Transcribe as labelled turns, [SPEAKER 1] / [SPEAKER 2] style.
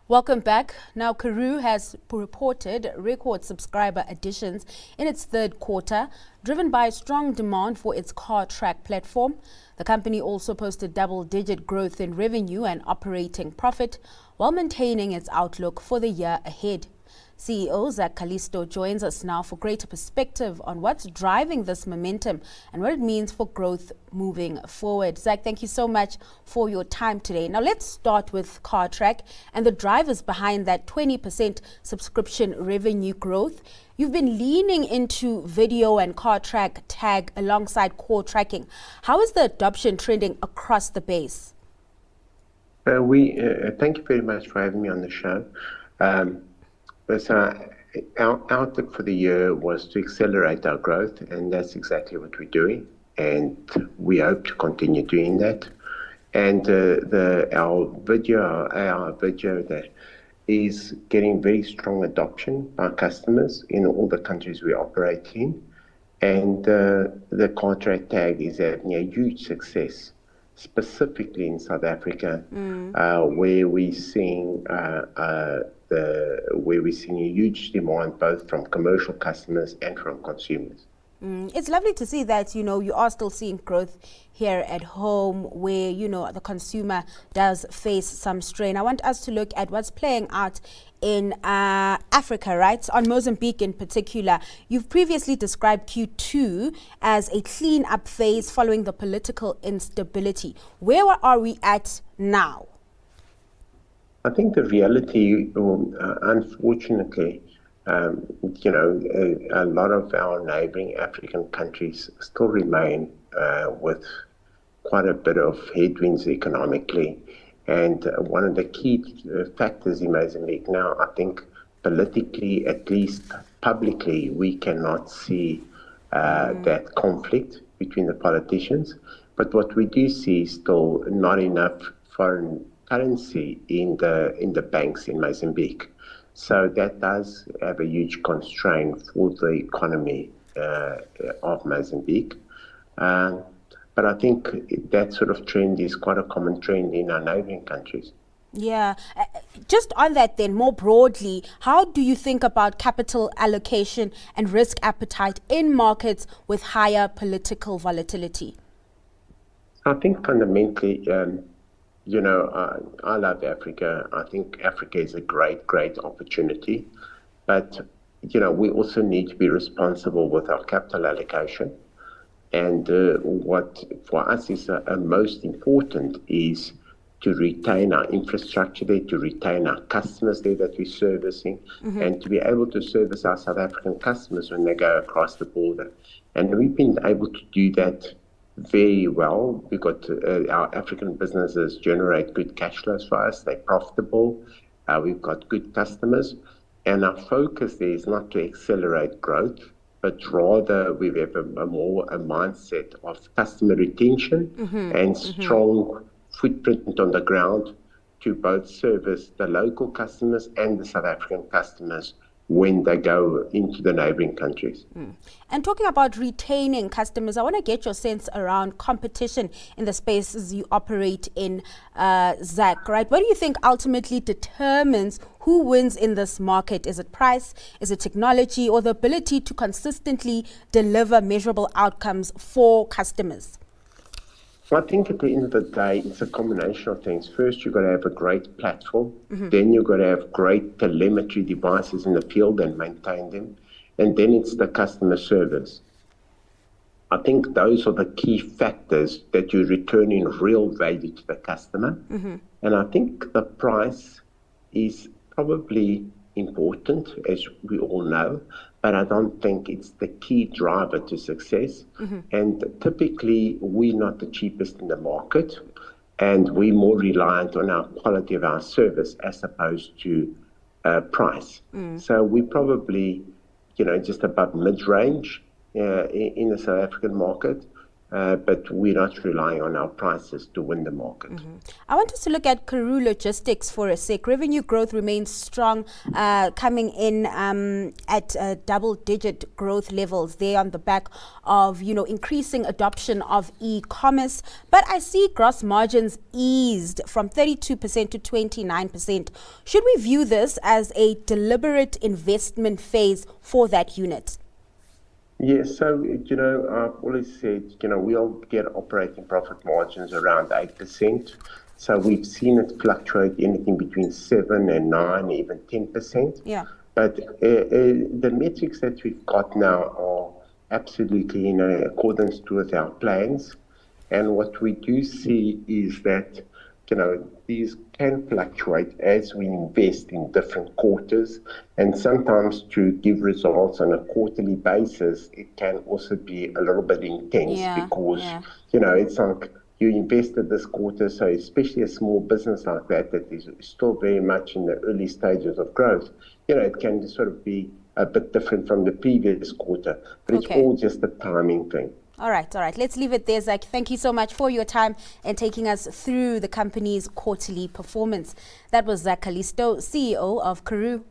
[SPEAKER 1] Welcome back. Now, Karooooo has reported record subscriber additions in its third quarter, driven by strong demand for its Cartrack platform. The company also posted double-digit growth in revenue and operating profit, while maintaining its outlook for the year ahead. CEO Zach Callisto joins us now for greater perspective on what's driving this momentum and what it means for growth moving forward. Zach, thank you so much for your time today. Now let's start with Cartrack and the drivers behind that 20% subscription revenue growth. You've been leaning into video and Cartrack tag alongside core tracking. How is the adoption trending across the base?
[SPEAKER 2] Thank you very much for having me on the show. So our outlook for the year was to accelerate our growth, and that's exactly what we're doing. And we hope to continue doing that. And our video that is getting very strong adoption by customers in all the countries we operate in. And the Cartrack tag is having a huge success, specifically in South Africa, where we're seeing a huge demand both from commercial customers and from consumers.
[SPEAKER 1] It's lovely to see that, you are still seeing growth here at home where, the consumer does face some strain. I want us to look at what's playing out in Africa, right? On Mozambique in particular. You've previously described Q2 as a clean-up phase following the political instability. Where are we at now?
[SPEAKER 2] I think the reality, unfortunately, a lot of our neighboring African countries still remain with quite a bit of headwinds economically. And one of the key factors in Mozambique now, I think politically, at least publicly, we cannot see that conflict between the politicians. But what we do see is still not enough foreign currency in the banks in Mozambique. So that does have a huge constraint for the economy of Mozambique. But I think that sort of trend is quite a common trend in our neighboring countries.
[SPEAKER 1] Yeah. Just on that then, more broadly, how do you think about capital allocation and risk appetite in markets with higher political volatility?
[SPEAKER 2] I think fundamentally, I love Africa. I think Africa is a great, great opportunity. But, we also need to be responsible with our capital allocation. And what for us is most important is to retain our infrastructure there, to retain our customers there that we're servicing, and to be able to service our South African customers when they go across the border. And we've been able to do that very well. We've got our African businesses generate good cash flows for us. They're profitable. We've got good customers. And our focus there is not to accelerate growth, but rather we have a mindset of customer retention and strong footprint on the ground to both service the local customers and the South African customers when they go into the neighboring countries.
[SPEAKER 1] And talking about retaining customers, I want to get your sense around competition in the spaces you operate in, Zach, right? What do you think ultimately determines who wins in this market? Is it price? Is it technology? Or the ability to consistently deliver measurable outcomes for customers?
[SPEAKER 2] Well, I think at the end of the day, it's a combination of things. First, you've got to have a great platform. Then you've got to have great telemetry devices in the field and maintain them. And then it's the customer service. I think those are the key factors that you return in real value to the customer. And I think the price is probably important, as we all know, but I don't think it's the key driver to success. And typically, we're not the cheapest in the market, and we're more reliant on our quality of our service as opposed to price. So we're probably, just above mid-range in the South African market. but we're not relying on our prices to win the market.
[SPEAKER 1] I want us to look at Karooooo Logistics for a sec. Revenue growth remains strong, coming in at double-digit growth levels there on the back of, increasing adoption of e-commerce. But I see gross margins eased from 32% to 29%. Should we view this as a deliberate investment phase for that unit?
[SPEAKER 2] Yes, so, I've always said, we'll get operating profit margins around 8%. So we've seen it fluctuate anything between 7 and 9, even 10%.
[SPEAKER 1] Yeah.
[SPEAKER 2] But the metrics that we've got now are absolutely in accordance with our plans. And what we do see is that, these can fluctuate as we invest in different quarters. And sometimes to give results on a quarterly basis, it can also be a little bit intense because, it's like you invested this quarter. So especially a small business like that is still very much in the early stages of growth, it can sort of be a bit different from the previous quarter. But it's all just a timing thing.
[SPEAKER 1] All right. Let's leave it there, Zach. Thank you so much for your time and taking us through the company's quarterly performance. That was Zach Callisto, CEO of Karooooo.